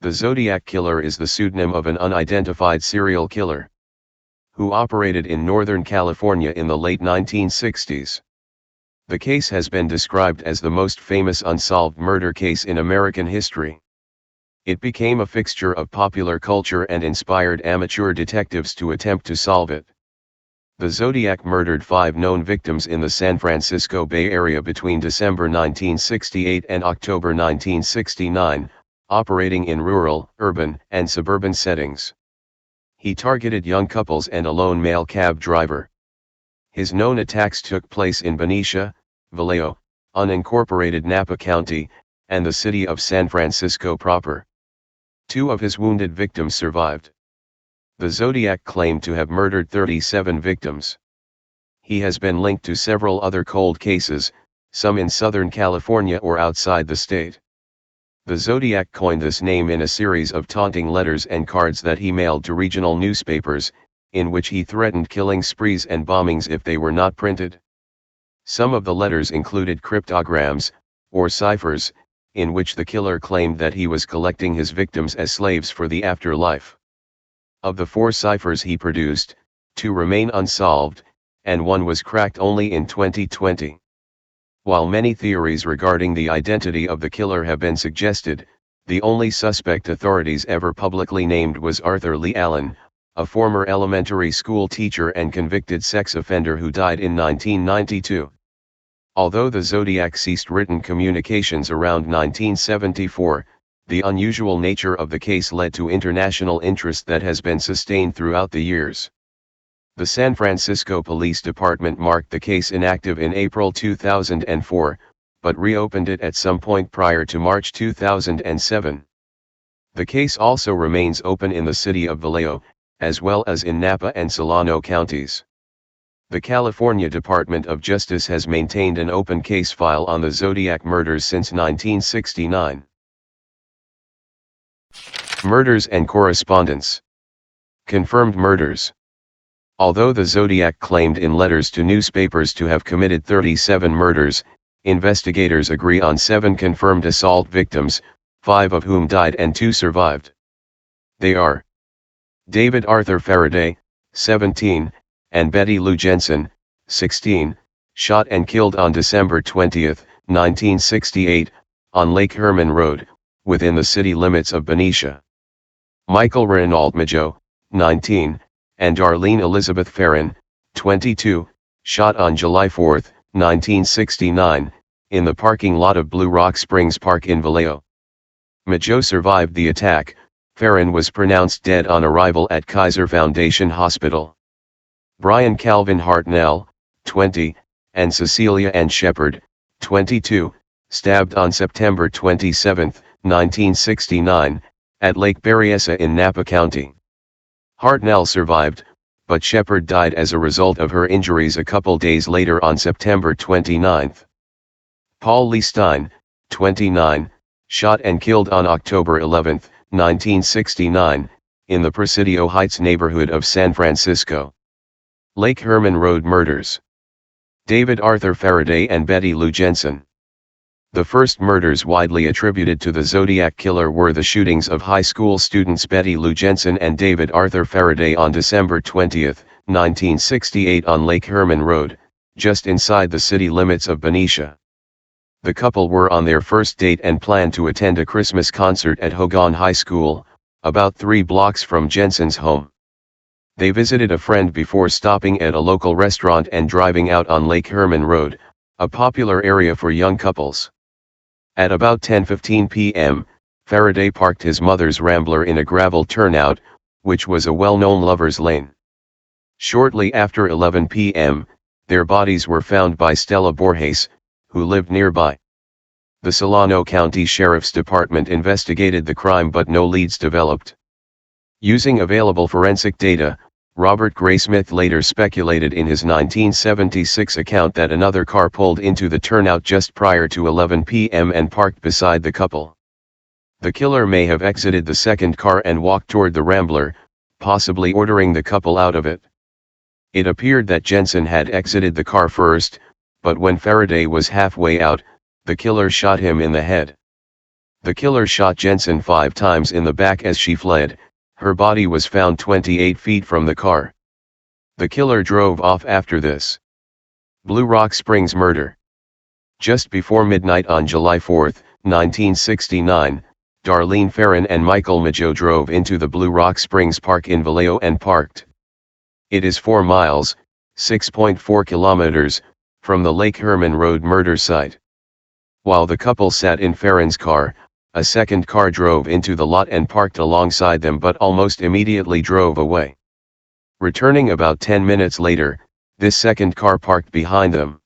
The Zodiac Killer is the pseudonym of an unidentified serial killer who operated in Northern California in the late 1960s. The case has been described as the most famous unsolved murder case in American history. It became a fixture of popular culture and inspired amateur detectives to attempt to solve it. The Zodiac murdered 5 known victims in the San Francisco Bay Area between December 1968 and October 1969, operating in rural, urban, and suburban settings. He targeted young couples and a lone male cab driver. His known attacks took place in Benicia, Vallejo, unincorporated Napa County, and the city of San Francisco proper. 2 of his wounded victims survived. The Zodiac claimed to have murdered 37 victims. He has been linked to several other cold cases, some in Southern California or outside the state. The Zodiac coined this name in a series of taunting letters and cards that he mailed to regional newspapers, in which he threatened killing sprees and bombings if they were not printed. Some of the letters included cryptograms, or ciphers, in which the killer claimed that he was collecting his victims as slaves for the afterlife. Of the 4 ciphers he produced, 2 remain unsolved, and 1 was cracked only in 2020. While many theories regarding the identity of the killer have been suggested, the only suspect authorities ever publicly named was Arthur Lee Allen, a former elementary school teacher and convicted sex offender who died in 1992. Although the Zodiac ceased written communications around 1974, the unusual nature of the case led to international interest that has been sustained throughout the years. The San Francisco Police Department marked the case inactive in April 2004, but reopened it at some point prior to March 2007. The case also remains open in the city of Vallejo, as well as in Napa and Solano counties. The California Department of Justice has maintained an open case file on the Zodiac murders since 1969. Murders and correspondence. Confirmed murders. Although the Zodiac claimed in letters to newspapers to have committed 37 murders, investigators agree on 7 confirmed assault victims, 5 of whom died and 2 survived. They are David Arthur Faraday, 17, and Betty Lou Jensen, 16, shot and killed on December 20, 1968, on Lake Herman Road, within the city limits of Benicia. Michael Reynald Majo, 19, and Darlene Elizabeth Farron, 22, shot on July 4, 1969, in the parking lot of Blue Rock Springs Park in Vallejo. Majo survived the attack. Farron was pronounced dead on arrival at Kaiser Foundation Hospital. Brian Calvin Hartnell, 20, and Cecilia Ann Shepard, 22, stabbed on September 27, 1969, at Lake Berryessa in Napa County. Hartnell survived, but Shepard died as a result of her injuries a couple days later on September 29. Paul Lee Stein, 29, shot and killed on October 11, 1969, in the Presidio Heights neighborhood of San Francisco. Lake Herman Road murders. David Arthur Faraday and Betty Lou Jensen. The first murders widely attributed to the Zodiac Killer were the shootings of high school students Betty Lou Jensen and David Arthur Faraday on December 20, 1968 on Lake Herman Road, just inside the city limits of Benicia. The couple were on their first date and planned to attend a Christmas concert at Hogan High School, about 3 blocks from Jensen's home. They visited a friend before stopping at a local restaurant and driving out on Lake Herman Road, a popular area for young couples. At about 10:15 p.m., Faraday parked his mother's Rambler in a gravel turnout, which was a well-known lover's lane. Shortly after 11 p.m., their bodies were found by Stella Borges, who lived nearby. The Solano County Sheriff's Department investigated the crime but no leads developed. Using available forensic data, Robert Graysmith later speculated in his 1976 account that another car pulled into the turnout just prior to 11 p.m. and parked beside the couple. The killer may have exited the second car and walked toward the Rambler, possibly ordering the couple out of it. It appeared that Jensen had exited the car first, but when Faraday was halfway out, the killer shot him in the head. The killer shot Jensen 5 times in the back as she fled. Her body was found 28 feet from the car. The killer drove off after this. Blue Rock Springs murder. Just before midnight on July 4, 1969, Darlene Ferrin and Michael Mageau drove into the Blue Rock Springs Park in Vallejo and parked. It is 4 miles, 6.4 kilometers, from the Lake Herman Road murder site. While the couple sat in Ferrin's car, a second car drove into the lot and parked alongside them but almost immediately drove away. Returning about 10 minutes later, this second car parked behind them.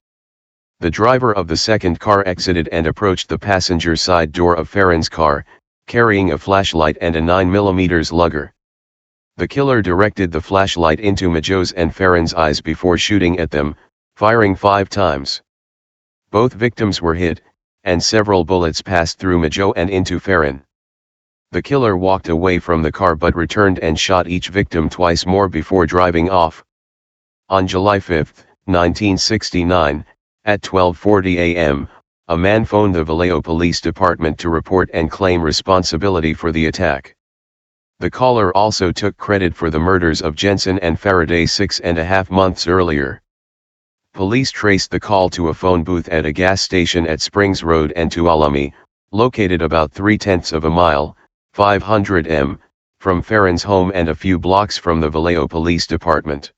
The driver of the second car exited and approached the passenger side door of Ferrin's car, carrying a flashlight and a 9mm Luger. The killer directed the flashlight into Mageau's and Ferrin's eyes before shooting at them, firing 5 times. Both victims were hit, and several bullets passed through Mageau and into Ferrin. The killer walked away from the car but returned and shot each victim twice more before driving off. On July 5, 1969, at 12:40 a.m., a man phoned the Vallejo Police Department to report and claim responsibility for the attack. The caller also took credit for the murders of Jensen and Faraday 6.5 months earlier. Police traced the call to a phone booth at a gas station at Springs Road and Tuolumne, located about 3/10 of a mile, 500 m, from Ferrin's home and a few blocks from the Vallejo Police Department.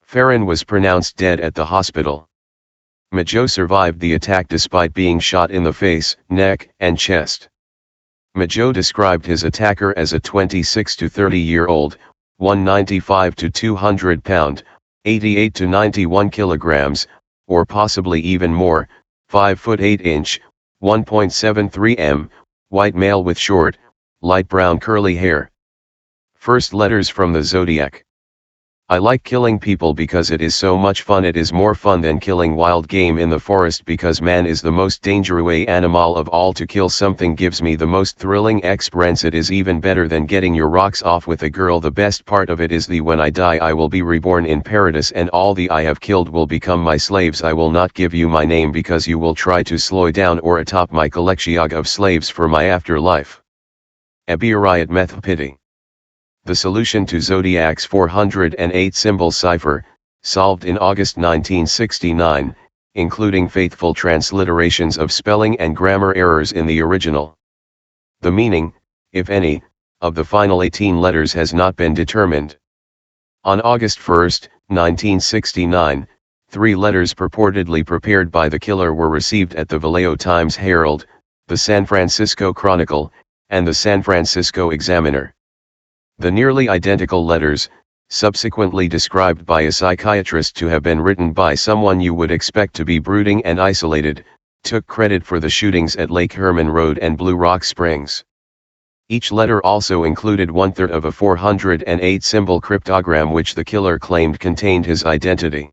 Ferrin was pronounced dead at the hospital. Mageau survived the attack despite being shot in the face, neck, and chest. Mageau described his attacker as a 26 to 30-year-old, 195 to 200 pound, 88 to 91 kilograms, or possibly even more, 5 foot 8 inch, 1.73 m, white male with short, light brown curly hair. First letters from the Zodiac. I like killing people because it is so much fun. It is more fun than killing wild game in the forest because man is the most dangerous animal of all. To kill something gives me the most thrilling experience. It is even better than getting your rocks off with a girl. The best part of it is the when I die I will be reborn in paradise and all the I have killed will become my slaves. I will not give you my name because you will try to slow down or atop my collection of slaves for my afterlife. Abirayat Methpiti. The solution to Zodiac's 408 symbol cipher, solved in August 1969, including faithful transliterations of spelling and grammar errors in the original. The meaning, if any, of the final 18 letters has not been determined. On August 1, 1969, 3 letters purportedly prepared by the killer were received at the Vallejo Times-Herald, the San Francisco Chronicle, and the San Francisco Examiner. The nearly identical letters, subsequently described by a psychiatrist to have been written by someone you would expect to be brooding and isolated, took credit for the shootings at Lake Herman Road and Blue Rock Springs. Each letter also included 1/3 of a 408 symbol cryptogram which the killer claimed contained his identity.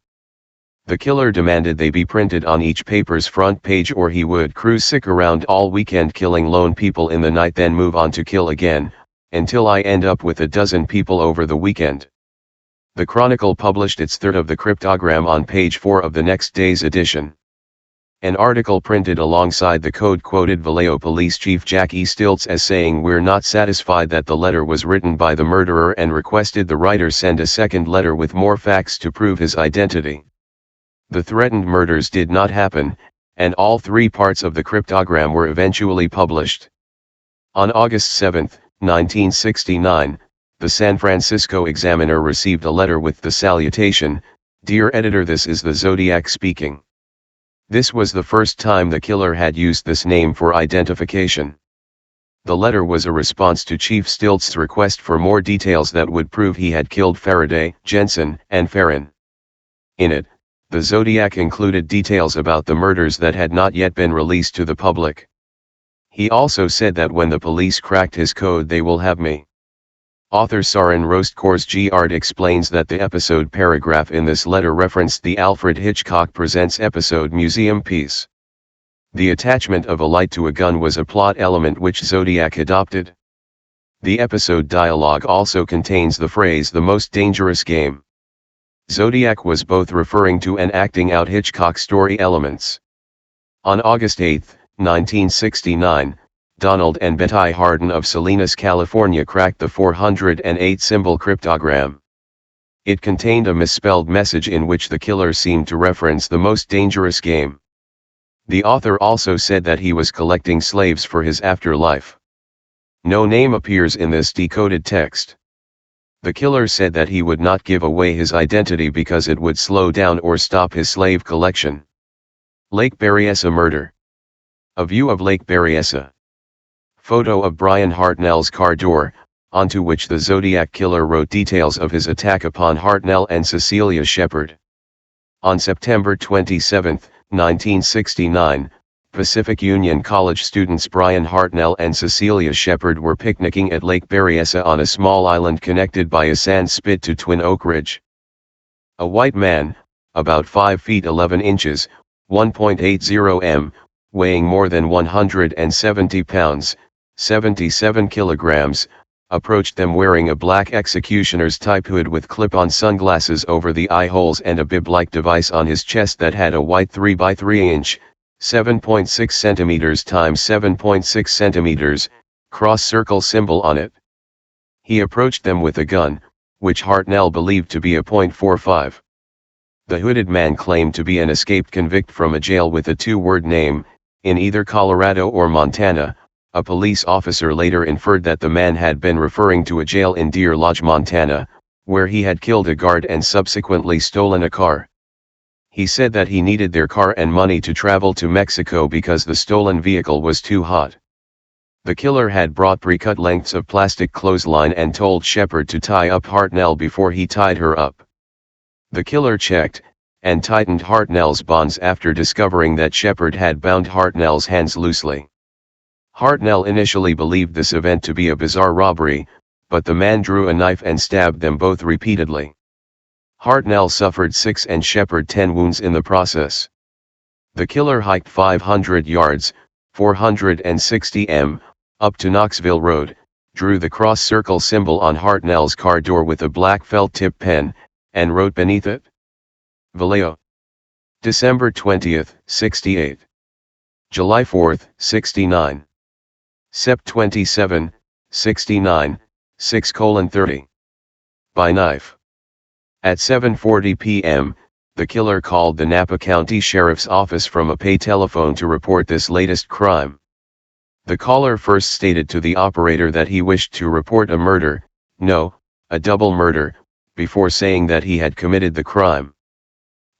The killer demanded they be printed on each paper's front page or he would cruise sick around all weekend killing lone people in the night then move on to kill again, until I end up with a dozen people over the weekend. The Chronicle published its third of the cryptogram on page 4 of the next day's edition. An article printed alongside the code quoted Vallejo Police Chief Jack E. Stiltz as saying, "We're not satisfied that the letter was written by the murderer," and requested the writer send a second letter with more facts to prove his identity. The threatened murders did not happen, and all 3 parts of the cryptogram were eventually published. On August 7, 1969, the San Francisco Examiner received a letter with the salutation, "Dear editor, this is the Zodiac speaking." This was the first time the killer had used this name for identification. The letter was a response to Chief Stiltz's request for more details that would prove he had killed Faraday, Jensen, and Ferrin. In it, the Zodiac included details about the murders that had not yet been released to the public. He also said that when the police cracked his code they will have me. Author Sarin Rostkors explains that the episode paragraph in this letter referenced the Alfred Hitchcock Presents episode museum piece. The attachment of a light to a gun was a plot element which Zodiac adopted. The episode dialogue also contains the phrase "the most dangerous game." Zodiac was both referring to and acting out Hitchcock story elements. On August 8, 1969, Donald and Betty Harden of Salinas, California cracked the 408-symbol cryptogram. It contained a misspelled message in which the killer seemed to reference the most dangerous game. The author also said that he was collecting slaves for his afterlife. No name appears in this decoded text. The killer said that he would not give away his identity because it would slow down or stop his slave collection. Lake Berryessa murder. A view of Lake Berryessa. Photo of Brian Hartnell's car door, onto which the Zodiac killer wrote details of his attack upon Hartnell and Cecilia Shepard. On September 27, 1969, Pacific Union College students Brian Hartnell and Cecilia Shepard were picnicking at Lake Berryessa on a small island connected by a sand spit to Twin Oak Ridge. A white man, about 5 feet 11 inches, 1.80 m, weighing more than 170 pounds, 77 kilograms, approached them wearing a black executioner's type hood with clip-on sunglasses over the eye holes and a bib-like device on his chest that had a white 3x3-inch, 7.6 cm x 7.6 cm, cross-circle symbol on it. He approached them with a gun, which Hartnell believed to be a .45. The hooded man claimed to be an escaped convict from a jail with a two-word name, in either Colorado or Montana. A police officer later inferred that the man had been referring to a jail in Deer Lodge, Montana, where he had killed a guard and subsequently stolen a car. He said that he needed their car and money to travel to Mexico because the stolen vehicle was too hot. The killer had brought pre-cut lengths of plastic clothesline and told Shepard to tie up Hartnell before he tied her up. The killer checked, and tightened Hartnell's bonds after discovering that Shepard had bound Hartnell's hands loosely. Hartnell initially believed this event to be a bizarre robbery, but the man drew a knife and stabbed them both repeatedly. Hartnell suffered 6 and Shepard 10 wounds in the process. The killer hiked 500 yards, 460 m, up to Knoxville Road, drew the cross-circle symbol on Hartnell's car door with a black felt-tip pen, and wrote beneath it, Vallejo. December 20, 68. July 4, 69. Sep 27, 69, 6:30. By knife. At 7:40 p.m., the killer called the Napa County Sheriff's Office from a pay telephone to report this latest crime. The caller first stated to the operator that he wished to report a murder, no, a double murder, before saying that he had committed the crime.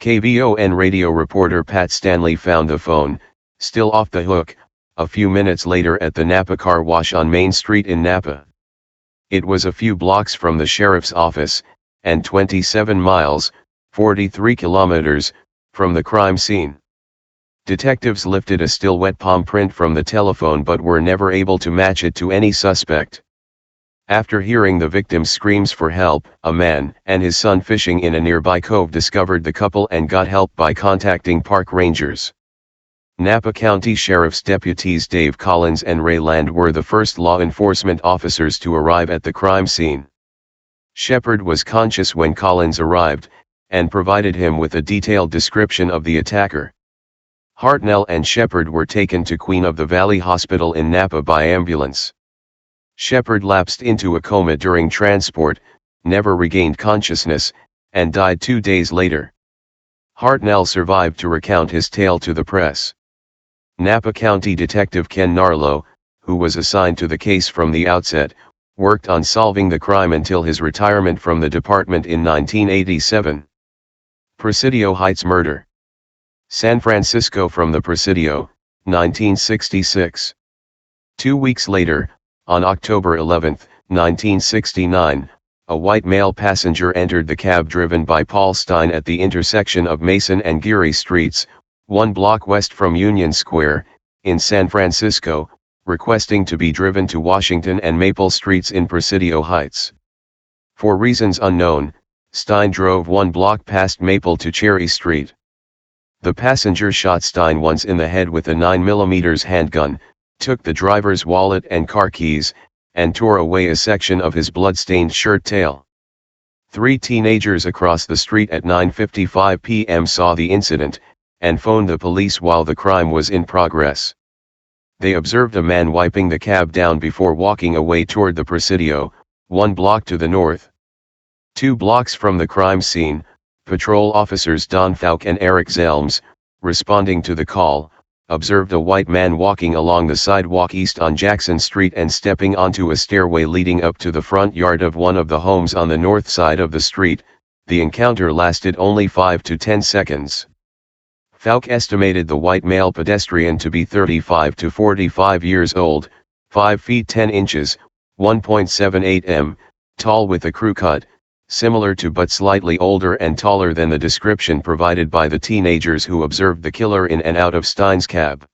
KVON radio reporter Pat Stanley found the phone, still off the hook, a few minutes later at the Napa Car Wash on Main Street in Napa. It was a few blocks from the sheriff's office, and 27 miles, 43 kilometers, from the crime scene. Detectives lifted a still wet palm print from the telephone but were never able to match it to any suspect. After hearing the victim's screams for help, a man and his son fishing in a nearby cove discovered the couple and got help by contacting park rangers. Napa County Sheriff's deputies Dave Collins and Ray Land were the first law enforcement officers to arrive at the crime scene. Shepard was conscious when Collins arrived, and provided him with a detailed description of the attacker. Hartnell and Shepard were taken to Queen of the Valley Hospital in Napa by ambulance. Shepard lapsed into a coma during transport, never regained consciousness, and died 2 days later. Hartnell survived to recount his tale to the press. Napa County Detective Ken Narlow, who was assigned to the case from the outset, worked on solving the crime until his retirement from the department in 1987. Presidio Heights murder. San Francisco from the Presidio, 1966. 2 weeks later, on October 11, 1969, a white male passenger entered the cab driven by Paul Stein at the intersection of Mason and Geary Streets, 1 block west from Union Square, in San Francisco, requesting to be driven to Washington and Maple Streets in Presidio Heights. For reasons unknown, Stein drove 1 block past Maple to Cherry Street. The passenger shot Stein once in the head with a 9mm handgun, took the driver's wallet and car keys, and tore away a section of his blood-stained shirt tail. 3 teenagers across the street at 9:55 p.m. saw the incident, and phoned the police while the crime was in progress. They observed a man wiping the cab down before walking away toward the Presidio, 1 block to the north. 2 blocks from the crime scene, patrol officers Don Falk and Eric Zelms, responding to the call, observed a white man walking along the sidewalk east on Jackson Street and stepping onto a stairway leading up to the front yard of one of the homes on the north side of the street. The encounter lasted only 5 to 10 seconds. Falk estimated the white male pedestrian to be 35 to 45 years old, 5 feet 10 inches, 1.78 m, tall with a crew cut, similar to but slightly older and taller than the description provided by the teenagers who observed the killer in and out of Stein's cab.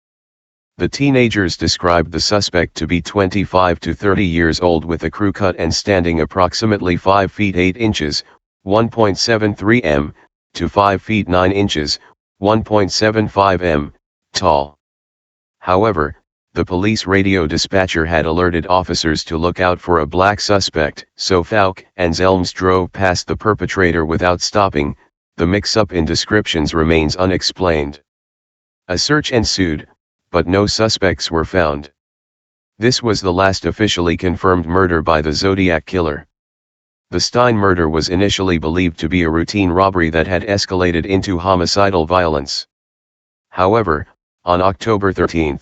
The teenagers described the suspect to be 25 to 30 years old with a crew cut and standing approximately 5 feet 8 inches, 1.73 m, to 5 feet 9 inches, 1.75 m, tall. However, the police radio dispatcher had alerted officers to look out for a black suspect, so Falk and Zelms drove past the perpetrator without stopping. The mix-up in descriptions remains unexplained. A search ensued, but no suspects were found. This was the last officially confirmed murder by the Zodiac killer. The Stein murder was initially believed to be a routine robbery that had escalated into homicidal violence. However, on October 13,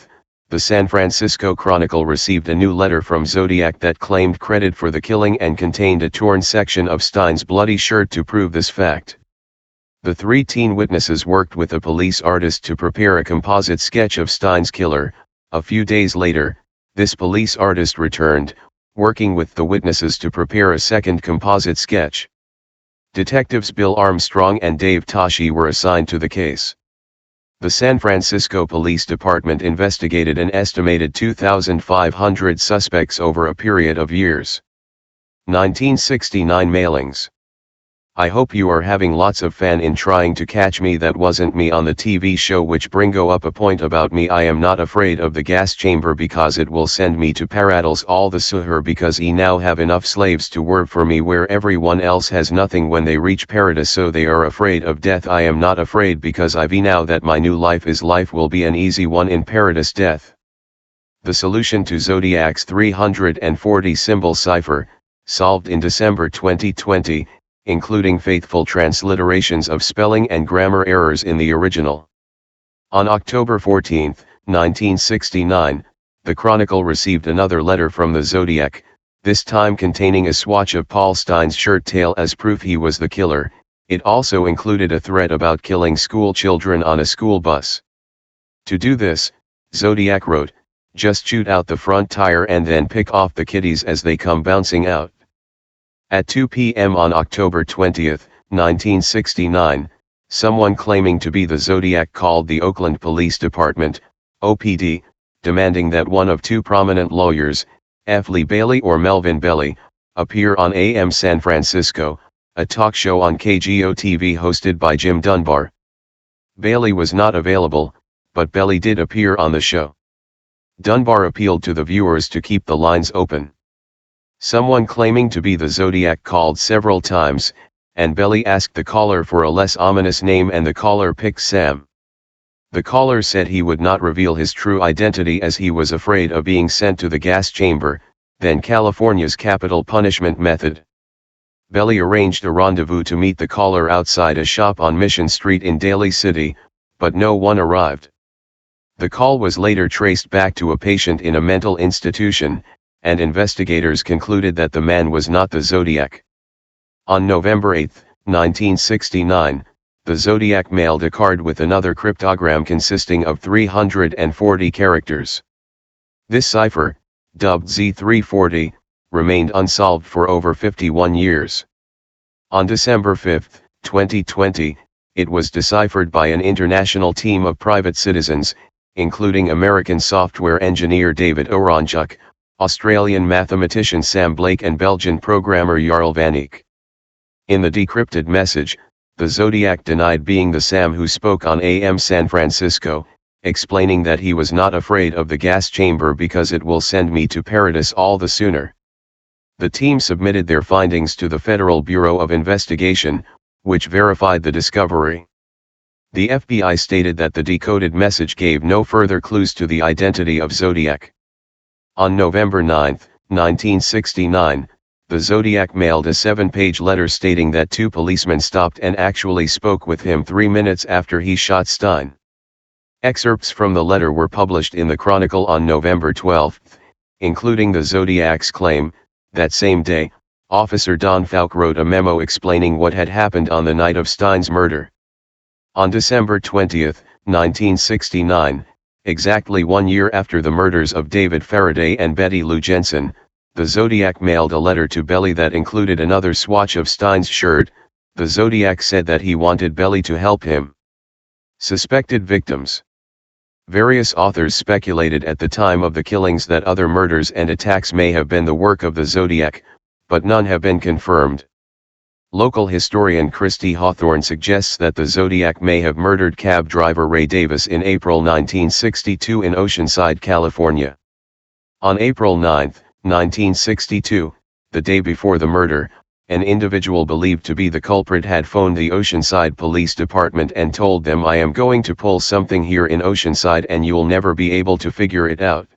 the San Francisco Chronicle received a new letter from Zodiac that claimed credit for the killing and contained a torn section of Stein's bloody shirt to prove this fact. The 3 teen witnesses worked with a police artist to prepare a composite sketch of Stein's killer. A few days later, this police artist returned, working with the witnesses to prepare a second composite sketch. Detectives Bill Armstrong and Dave Toschi were assigned to the case. The San Francisco Police Department investigated an estimated 2,500 suspects over a period of years. 1969 mailings. I hope you are having lots of fun in trying to catch me. That wasn't me on the TV show which bringo up a point about me. I am not afraid of the gas chamber because it will send me to paradise all the suher because I now have enough slaves to work for me where everyone else has nothing when they reach paradise, so they are afraid of death. I am not afraid because I know that my new life will be an easy one in paradise. Death. The solution to Zodiac's 340 symbol cipher, solved in December 2020, including faithful transliterations of spelling and grammar errors in the original. On October 14, 1969, the Chronicle received another letter from the Zodiac, this time containing a swatch of Paul Stein's shirt tail as proof he was the killer. It also included a threat about killing school children on a school bus. To do this, Zodiac wrote, "Just shoot out the front tire and then pick off the kiddies as they come bouncing out." At 2 p.m. on October 20, 1969, someone claiming to be the Zodiac called the Oakland Police Department, OPD, demanding that one of 2 prominent lawyers, F. Lee Bailey or Melvin Belli, appear on AM San Francisco, a talk show on KGO-TV hosted by Jim Dunbar. Bailey was not available, but Belli did appear on the show. Dunbar appealed to the viewers to keep the lines open. Someone claiming to be the Zodiac called several times, and Belli asked the caller for a less ominous name and the caller picked Sam. The caller said he would not reveal his true identity as he was afraid of being sent to the gas chamber, then California's capital punishment method. Belli arranged a rendezvous to meet the caller outside a shop on Mission Street in Daly City, but no one arrived. The call was later traced back to a patient in a mental institution, and investigators concluded that the man was not the Zodiac. On November 8, 1969, the Zodiac mailed a card with another cryptogram consisting of 340 characters. This cipher, dubbed Z340, remained unsolved for over 51 years. On December 5, 2020, it was deciphered by an international team of private citizens, including American software engineer David Oranjuk, Australian mathematician Sam Blake and Belgian programmer Jarl van Eyck. In the decrypted message, the Zodiac denied being the Sam who spoke on AM San Francisco, explaining that he was not afraid of the gas chamber because it will send me to paradise all the sooner. The team submitted their findings to the Federal Bureau of Investigation, which verified the discovery. The FBI stated that the decoded message gave no further clues to the identity of Zodiac. On November 9, 1969, the Zodiac mailed a 7-page letter stating that 2 policemen stopped and actually spoke with him 3 minutes after he shot Stein. Excerpts from the letter were published in the Chronicle on November 12, including the Zodiac's claim. That same day, Officer Don Falk wrote a memo explaining what had happened on the night of Stein's murder. On December 20, 1969, exactly 1 year after the murders of David Faraday and Betty Lou Jensen, the Zodiac mailed a letter to Belly that included another swatch of Stein's shirt. The Zodiac said that he wanted Belly to help him. Suspected victims. Various authors speculated at the time of the killings that other murders and attacks may have been the work of the Zodiac, but none have been confirmed. Local historian Christy Hawthorne suggests that the Zodiac may have murdered cab driver Ray Davis in April 1962 in Oceanside, California. On April 9, 1962, the day before the murder, an individual believed to be the culprit had phoned the Oceanside Police Department and told them, "I am going to pull something here in Oceanside and you'll never be able to figure it out."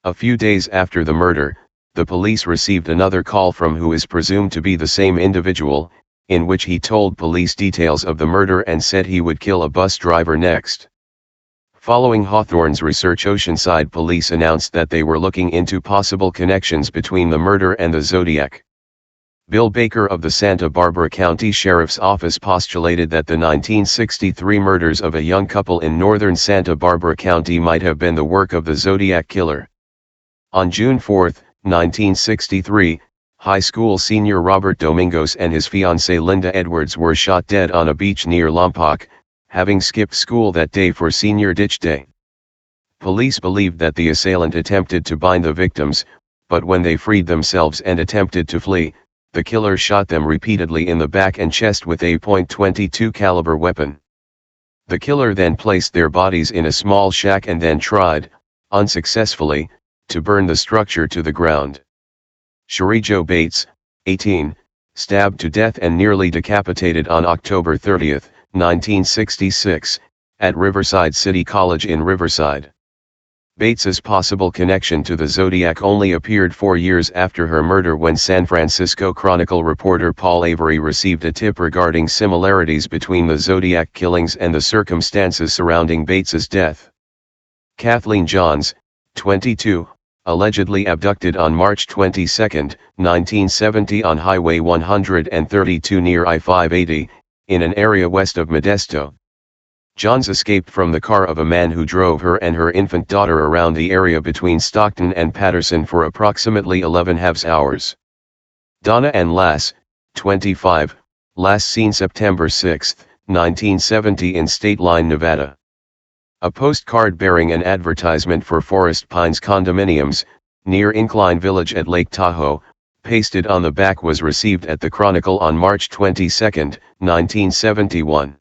A few days after the murder, the police received another call from who is presumed to be the same individual, in which he told police details of the murder and said he would kill a bus driver next. Following Hawthorne's research, Oceanside police announced that they were looking into possible connections between the murder and the Zodiac. Bill Baker of the Santa Barbara County Sheriff's Office postulated that the 1963 murders of a young couple in northern Santa Barbara County might have been the work of the Zodiac killer. On June 4, 1963, high school senior Robert Domingos and his fiancée Linda Edwards were shot dead on a beach near Lompoc, having skipped school that day for Senior Ditch Day. Police believed that the assailant attempted to bind the victims, but when they freed themselves and attempted to flee, the killer shot them repeatedly in the back and chest with a .22 caliber weapon. The killer then placed their bodies in a small shack and then tried, unsuccessfully, to burn the structure to the ground. Cherie Jo Bates, 18, stabbed to death and nearly decapitated on October 30, 1966, at Riverside City College in Riverside. Bates's possible connection to the Zodiac only appeared 4 years after her murder, when San Francisco Chronicle reporter Paul Avery received a tip regarding similarities between the Zodiac killings and the circumstances surrounding Bates's death. Kathleen Johns, 22, allegedly abducted on March 22, 1970 on Highway 132 near I-580, in an area west of Modesto. Johns escaped from the car of a man who drove her and her infant daughter around the area between Stockton and Patterson for approximately 11.5 hours. Donna Ann Lass, 25, last seen September 6, 1970 in State Line, Nevada. A postcard bearing an advertisement for Forest Pines condominiums, near Incline Village at Lake Tahoe, pasted on the back, was received at the Chronicle on March 22, 1971.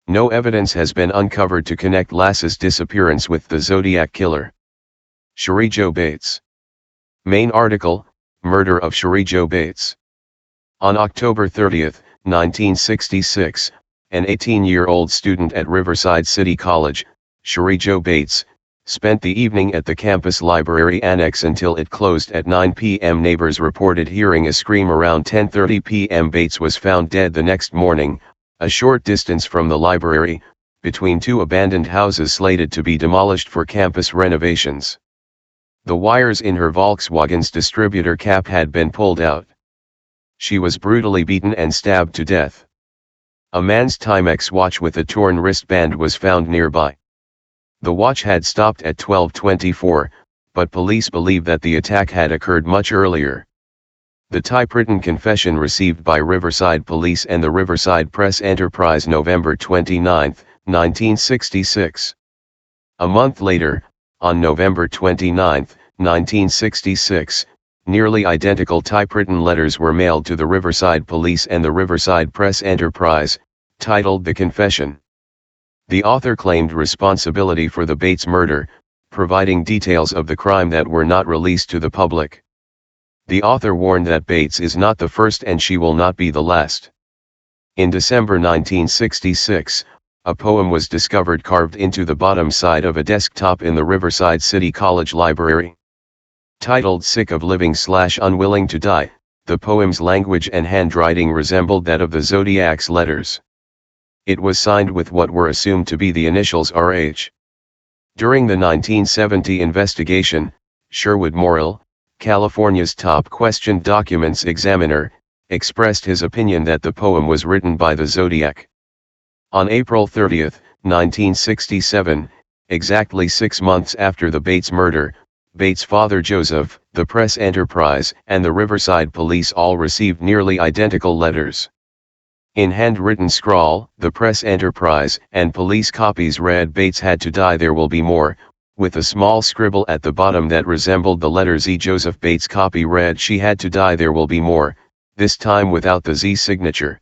No evidence has been uncovered to connect Lass's disappearance with the Zodiac killer. Cherie Jo Bates. Main article, Murder of Cherie Jo Bates. On October 30, 1966, an 18-year-old student at Riverside City College, Cherie Jo Bates, spent the evening at the campus library annex until it closed at 9 p.m. Neighbors reported hearing a scream around 10:30 p.m. Bates was found dead the next morning, a short distance from the library, between 2 abandoned houses slated to be demolished for campus renovations. The wires in her Volkswagen's distributor cap had been pulled out. She was brutally beaten and stabbed to death. A man's Timex watch with a torn wristband was found nearby. The watch had stopped at 12:24, but police believe that the attack had occurred much earlier. The typewritten confession received by Riverside Police and the Riverside Press Enterprise November 29, 1966. A month later, on November 29, 1966, nearly identical typewritten letters were mailed to the Riverside Police and the Riverside Press Enterprise, titled The Confession. The author claimed responsibility for the Bates murder, providing details of the crime that were not released to the public. The author warned that Bates is not the first and she will not be the last. In December 1966, A poem was discovered carved into the bottom side of a desktop in the Riverside City College Library. Titled Sick of Living/Unwilling to Die, the poem's language and handwriting resembled that of the Zodiac's letters. It was signed with what were assumed to be the initials RH. During the 1970 investigation, Sherwood Morrill, California's top questioned documents examiner, expressed his opinion that the poem was written by the Zodiac. On April 30, 1967, exactly 6 months after the Bates murder, Bates' father Joseph, the Press Enterprise, and the Riverside Police all received nearly identical letters. In handwritten scrawl, the Press Enterprise and police copies read "Bates had to die, there will be more," with a small scribble at the bottom that resembled the letters E. Joseph Bates' copy read "She had to die, there will be more," this time without the Z signature.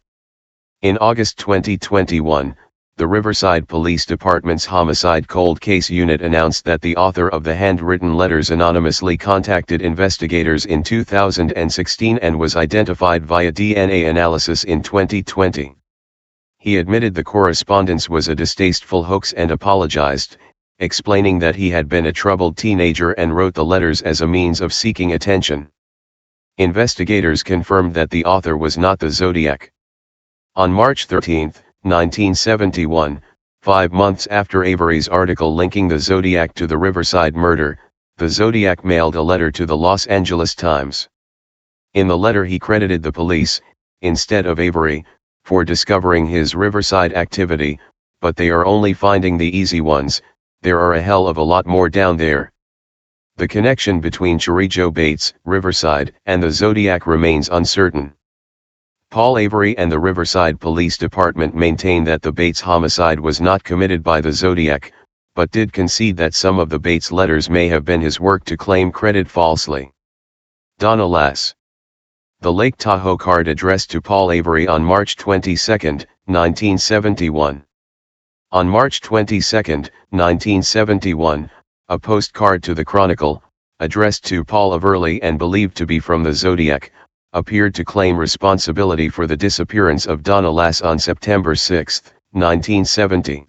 In August 2021, the Riverside Police Department's Homicide Cold Case Unit announced that the author of the handwritten letters anonymously contacted investigators in 2016 and was identified via DNA analysis in 2020. He admitted the correspondence was a distasteful hoax and apologized, explaining that he had been a troubled teenager and wrote the letters as a means of seeking attention. Investigators confirmed that the author was not the Zodiac. On March 13, 1971, 5 months after Avery's article linking the Zodiac to the Riverside murder, the Zodiac mailed a letter to the Los Angeles Times. In the letter he credited the police, instead of Avery, for discovering his Riverside activity, but they are only finding the easy ones, there are a hell of a lot more down there. The connection between Chorizo Bates, Riverside, and the Zodiac remains uncertain. Paul Avery and the Riverside Police Department maintain that the Bates homicide was not committed by the Zodiac, but did concede that some of the Bates letters may have been his work to claim credit falsely. Donna Lass. The Lake Tahoe card addressed to Paul Avery on March 22, 1971. On March 22, 1971, a postcard to the Chronicle, addressed to Paul Avery and believed to be from the Zodiac, appeared to claim responsibility for the disappearance of Donna Lass on September 6, 1970.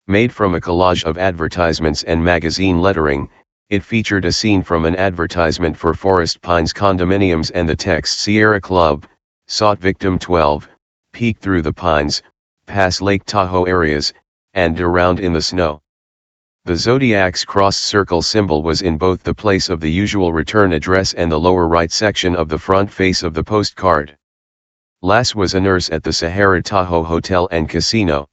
Made from a collage of advertisements and magazine lettering, it featured a scene from an advertisement for Forest Pines condominiums and the text "Sierra Club, sought victim 12, peek through the pines, pass Lake Tahoe areas, and around in the snow." The Zodiac's crossed circle symbol was in both the place of the usual return address and the lower right section of the front face of the postcard. Lass was a nurse at the Sahara Tahoe Hotel and Casino.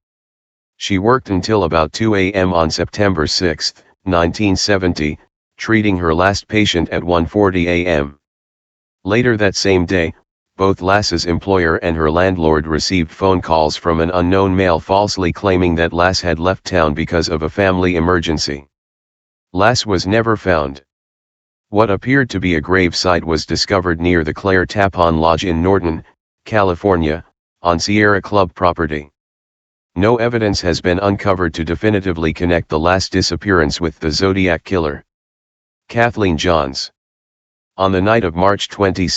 She worked until about 2 a.m. on September 6, 1970, treating her last patient at 1:40 a.m. Later that same day, both Lass's employer and her landlord received phone calls from an unknown male falsely claiming that Lass had left town because of a family emergency. Lass was never found. What appeared to be a grave site was discovered near the Claire Tapon Lodge in Norton, California, on Sierra Club property. No evidence has been uncovered to definitively connect the Lass disappearance with the Zodiac killer. Kathleen Johns. On the night of March 22,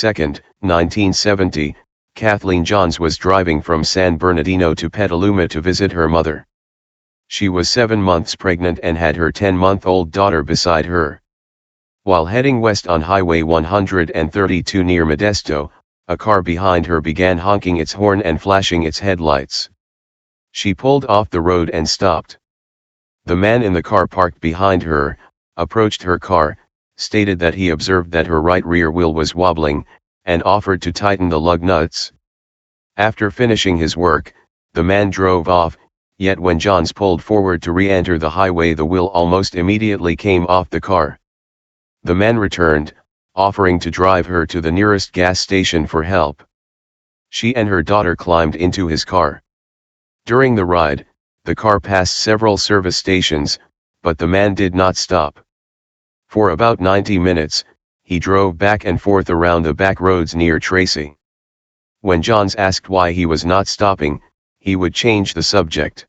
1970, Kathleen Johns was driving from San Bernardino to Petaluma to visit her mother. She was 7 months pregnant and had her 10-month-old daughter beside her. While heading west on Highway 132 near Modesto, a car behind her began honking its horn and flashing its headlights. She pulled off the road and stopped. The man in the car parked behind her, approached her car, stated that he observed that her right rear wheel was wobbling, and offered to tighten the lug nuts. After finishing his work, the man drove off, yet when Johns pulled forward to re-enter the highway, the wheel almost immediately came off the car. The man returned, offering to drive her to the nearest gas station for help. She and her daughter climbed into his car. During the ride, the car passed several service stations, but the man did not stop. For about 90 minutes, he drove back and forth around the back roads near Tracy. When Johns asked why he was not stopping, he would change the subject.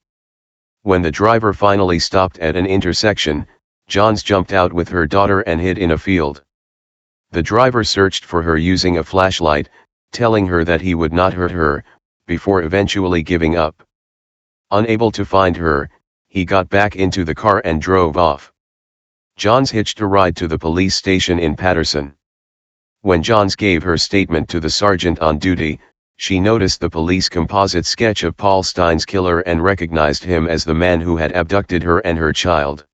When the driver finally stopped at an intersection, Johns jumped out with her daughter and hid in a field. The driver searched for her using a flashlight, telling her that he would not hurt her, before eventually giving up. Unable to find her, he got back into the car and drove off. Johns hitched a ride to the police station in Paterson. When Johns gave her statement to the sergeant on duty, she noticed the police composite sketch of Paul Stein's killer and recognized him as the man who had abducted her and her child.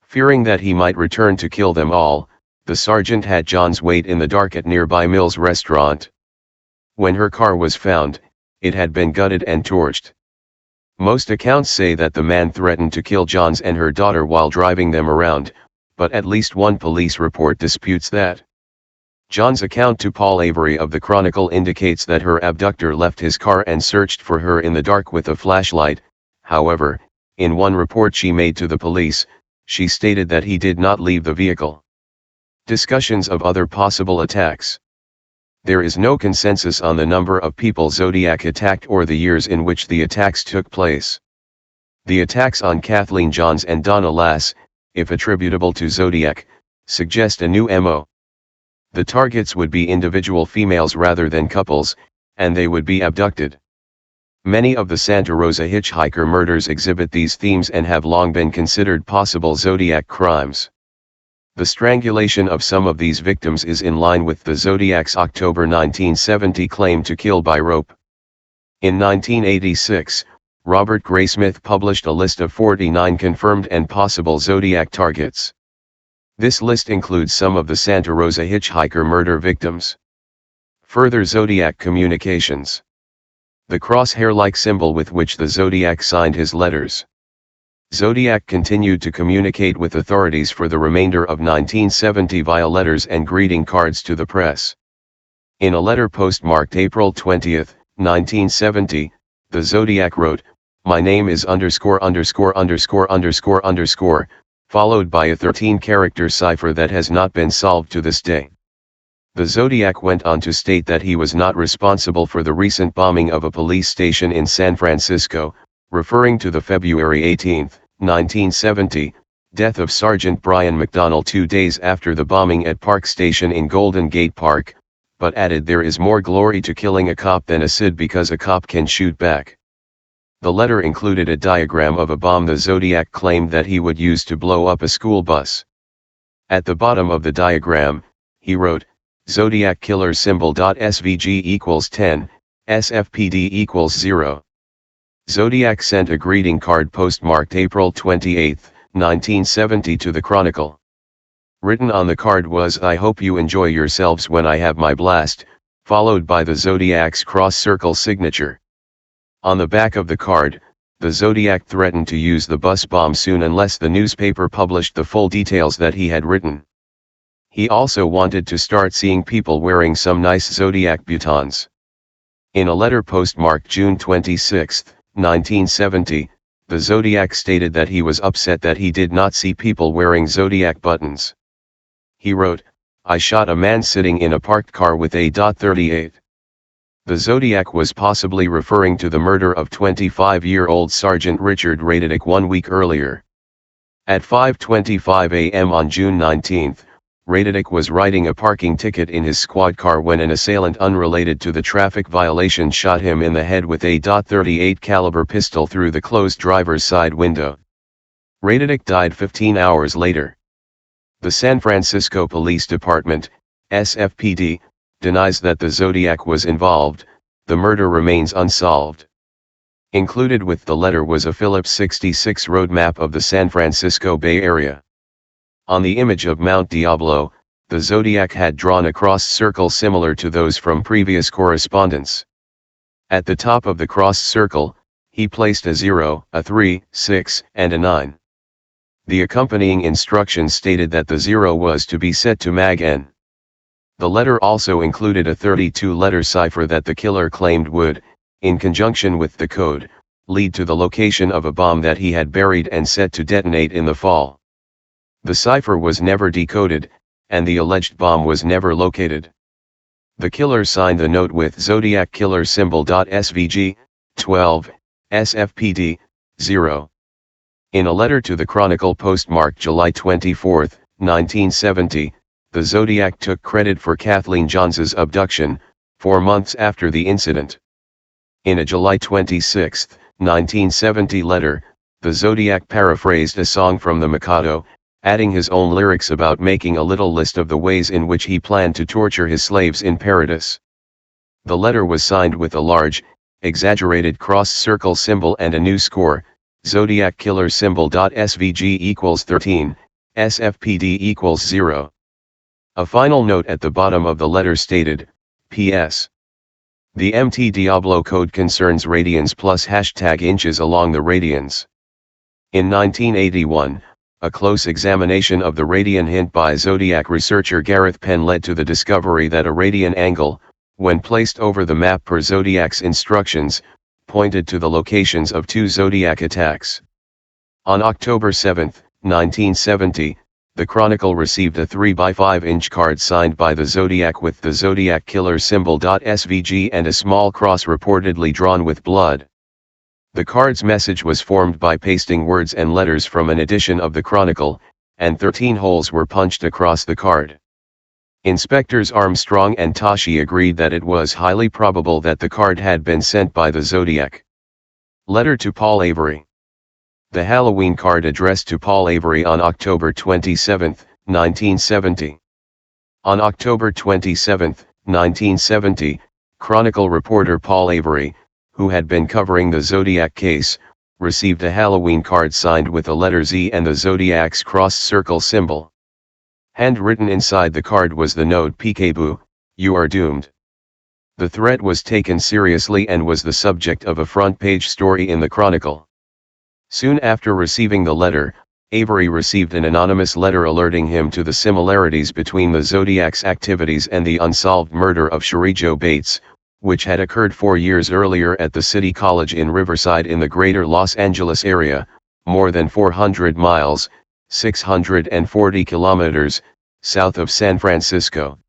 Fearing that he might return to kill them all, the sergeant had Johns wait in the dark at nearby Mills restaurant. When her car was found, it had been gutted and torched. Most accounts say that the man threatened to kill Johns and her daughter while driving them around, but at least one police report disputes that. John's account to Paul Avery of the Chronicle indicates that her abductor left his car and searched for her in the dark with a flashlight. However, in one report she made to the police, she stated that he did not leave the vehicle. Discussions of other possible attacks. There is no consensus on the number of people Zodiac attacked or the years in which the attacks took place. The attacks on Kathleen Johns and Donna Lass, if attributable to Zodiac, suggest a new MO. The targets would be individual females rather than couples, and they would be abducted. Many of the Santa Rosa hitchhiker murders exhibit these themes and have long been considered possible Zodiac crimes. The strangulation of some of these victims is in line with the Zodiac's October 1970 claim to kill by rope. In 1986, Robert Graysmith published a list of 49 confirmed and possible Zodiac targets. This list includes some of the Santa Rosa hitchhiker murder victims. Further Zodiac communications. The crosshair-like symbol with which the Zodiac signed his letters. Zodiac continued to communicate with authorities for the remainder of 1970 via letters and greeting cards to the press. In a letter postmarked April 20, 1970, the Zodiac wrote, "My name is ____________," followed by a 13-character cipher that has not been solved to this day. The Zodiac went on to state that he was not responsible for the recent bombing of a police station in San Francisco, referring to the February 18, 1970, death of Sergeant Brian McDonnell 2 days after the bombing at Park Station in Golden Gate Park, but added there is more glory to killing a cop than a SID because a cop can shoot back. The letter included a diagram of a bomb the Zodiac claimed that he would use to blow up a school bus. At the bottom of the diagram, he wrote, Zodiac killer symbol. SVG equals 10, SFPD equals 0. Zodiac sent a greeting card postmarked April 28, 1970 to the Chronicle. Written on the card was "I hope you enjoy yourselves when I have my blast," followed by the Zodiac's cross-circle signature. On the back of the card, the Zodiac threatened to use the bus bomb soon unless the newspaper published the full details that he had written. He also wanted to start seeing people wearing some nice Zodiac boutons. In a letter postmarked June 26, 1970, the Zodiac stated that he was upset that he did not see people wearing Zodiac buttons. He wrote, "I shot a man sitting in a parked car with a .38. The Zodiac was possibly referring to the murder of 25-year-old Sergeant Richard Radedick 1 week earlier. At 5:25 a.m. on June 19, Radedick was writing a parking ticket in his squad car when an assailant unrelated to the traffic violation shot him in the head with a .38 caliber pistol through the closed driver's side window. Radedick died 15 hours later. The San Francisco Police Department, SFPD, denies that the Zodiac was involved. The murder remains unsolved. Included with the letter was a Phillips 66 road map of the San Francisco Bay Area. On the image of Mount Diablo, the Zodiac had drawn a cross circle similar to those from previous correspondence. At the top of the cross circle, he placed a 0, a 3, 6, and a 9. The accompanying instructions stated that the 0 was to be set to Mag N. The letter also included a 32-letter cipher that the killer claimed would, in conjunction with the code, lead to the location of a bomb that he had buried and set to detonate in the fall. The cipher was never decoded, and the alleged bomb was never located. The killer signed the note with Zodiac killer symbol. SVG, 12, SFPD, 0. In a letter to the Chronicle postmarked July 24, 1970, the Zodiac took credit for Kathleen Johns's abduction, 4 months after the incident. In a July 26, 1970 letter, the Zodiac paraphrased a song from the Mikado, adding his own lyrics about making a little list of the ways in which he planned to torture his slaves in paradise. The letter was signed with a large, exaggerated cross-circle symbol and a new score, Zodiac Killer symbol. SVG equals 13, SFPD equals 0. A final note at the bottom of the letter stated, P.S. The MT Diablo code concerns radians plus #inches along the radians. In 1981, a close examination of the radian hint by Zodiac researcher Gareth Penn led to the discovery that a radian angle, when placed over the map per Zodiac's instructions, pointed to the locations of 2 Zodiac attacks. On October 7, 1970, the Chronicle received a 3x5-inch card signed by the Zodiac with the Zodiac Killer symbol. SVG and a small cross reportedly drawn with blood. The card's message was formed by pasting words and letters from an edition of the Chronicle, and 13 holes were punched across the card. Inspectors Armstrong and Tashi agreed that it was highly probable that the card had been sent by the Zodiac. Letter to Paul Avery. The Halloween card addressed to Paul Avery on October 27, 1970. On October 27, 1970, Chronicle reporter Paul Avery, who had been covering the Zodiac case, received a Halloween card signed with the letter Z and the Zodiac's cross-circle symbol. Handwritten inside the card was the note, "Peekaboo, you are doomed." The threat was taken seriously and was the subject of a front-page story in the Chronicle. Soon after receiving the letter, Avery received an anonymous letter alerting him to the similarities between the Zodiac's activities and the unsolved murder of Sharijo Bates, which had occurred 4 years earlier at the City College in Riverside in the greater Los Angeles area, more than 400 miles, 640 kilometers, south of San Francisco.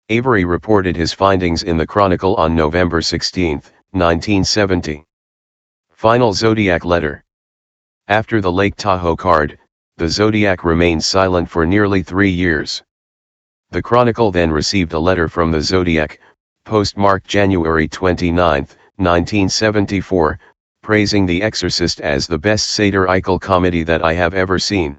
Avery reported his findings in the Chronicle on November 16, 1970. Final Zodiac letter. After the Lake Tahoe card, the Zodiac remained silent for nearly 3 years. The Chronicle then received a letter from the Zodiac, postmarked January 29, 1974, praising The Exorcist as the best satirical comedy that I have ever seen.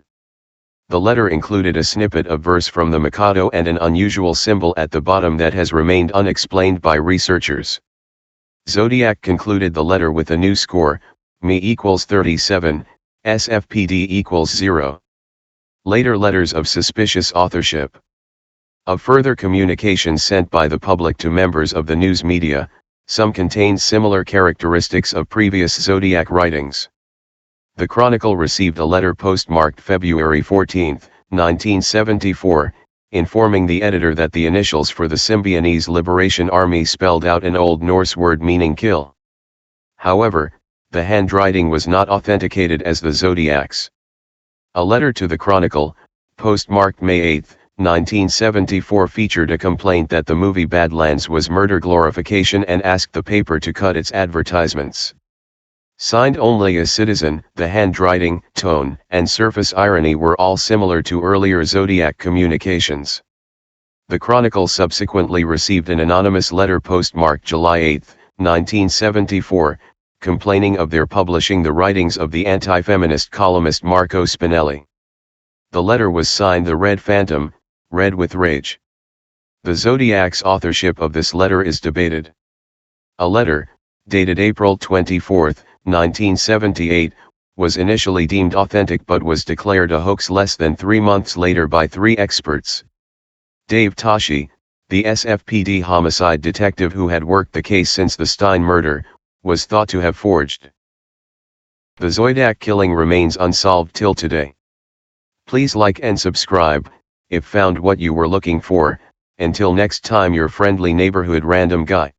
The letter included a snippet of verse from the Mikado and an unusual symbol at the bottom that has remained unexplained by researchers. Zodiac concluded the letter with a new score, Me equals 37, SFPD equals 0. Later letters of suspicious authorship. Of further communications sent by the public to members of the news media, some contained similar characteristics of previous Zodiac writings. The Chronicle received a letter postmarked February 14, 1974, informing the editor that the initials for the Symbionese Liberation Army spelled out an Old Norse word meaning kill. However, the handwriting was not authenticated as the Zodiac's. A letter to the Chronicle, postmarked May 8, 1974, featured a complaint that the movie Badlands was murder glorification and asked the paper to cut its advertisements. Signed only a citizen, the handwriting, tone, and surface irony were all similar to earlier Zodiac communications. The Chronicle subsequently received an anonymous letter postmarked July 8, 1974, complaining of their publishing the writings of the anti-feminist columnist Marco Spinelli. The letter was signed The Red Phantom, Red with Rage. The Zodiac's authorship of this letter is debated. A letter, dated April 24, 1978, was initially deemed authentic but was declared a hoax less than 3 months later by 3 experts. Dave Tashi, the SFPD homicide detective who had worked the case since the Stein murder, was thought to have forged. The Zodiac killing remains unsolved till today. Please like and subscribe, if found what you were looking for. Until next time, your friendly neighborhood random guy.